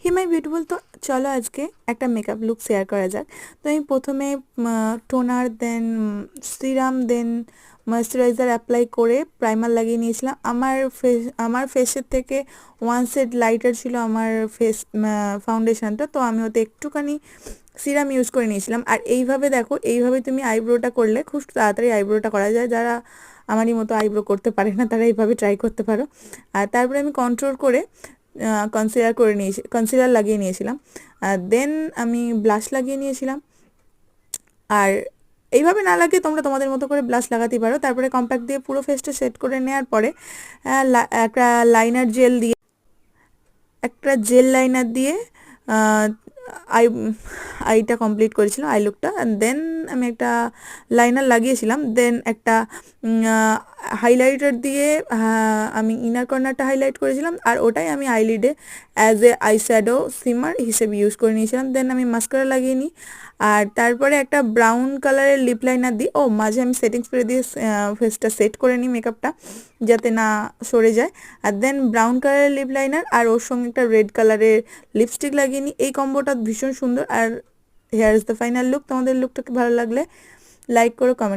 Hey my beautiful, তো চলো আজকে একটা মেকআপ লুক শেয়ার করা যাক। তো আমি প্রথমে টোনার, দেন সিরাম, দেন ময়েশ্চারাইজার অ্যাপ্লাই করে প্রাইমার লাগিয়ে নিয়েছিলাম। আমার ফেসের থেকে ওয়ান সেট লাইটার ছিল আমার ফেস ফাউন্ডেশনটা, তো আমি ওতে একটুখানি সিরাম ইউজ করে নিয়েছিলাম। আর এইভাবে দেখো, এইভাবে তুমি আইব্রোটা করলে খুব তাড়াতাড়ি আইব্রোটা করা যায়। যারা আমারই মতো আইব্রো করতে পারে না তারা এইভাবে ট্রাই করতে পারো। আর তারপরে আমি কন্ট্রোল করে কনসিলার লাগিয়ে নিয়েছিলাম। দেন আমি ব্লাশ লাগিয়ে নিয়েছিলাম। আর এইভাবে না লাগিয়ে তোমরা তোমাদের মতো করে ব্লাশ লাগাতেই পারো। তারপরে কম্প্যাক্ট দিয়ে পুরো ফেসটা সেট করে নেওয়ার পরে একটা লাইনার জেল দিয়ে একটা জেল লাইনার দিয়ে আই আইটা কমপ্লিট করেছিলাম, আই লুকটা। দেন আমি একটা লাইনার লাগিয়েছিলাম। দেন একটা হাইলাইটার দিয়ে আমি ইনার কর্নারটা হাইলাইট করেছিলাম, আর ওটাই আমি আইলিডে অ্যাজ এ আই শ্যাডো সিমার হিসেবে ইউজ করে নিয়েছিলাম। দেন আমি মাস্কারা লাগিয়ে নিই। আর তারপরে একটা ব্রাউন কালারের লিপ লাইনার দিই। মাঝে আমি সেটিং স্প্রে দিয়ে ফেসটা সেট করে নিই মেকআপটা, যাতে না সরে যায়। আর দেন ব্রাউন কালারের লিপ লাইনার আর ওর সঙ্গে একটা রেড কালারের লিপস্টিক লাগিয়ে নিই। এই কম্বোটা ভীষণ সুন্দর। আর here is the final look. তোমাদের লুকটাকে ভালো লাগলে লাইক করো, কমেন্ট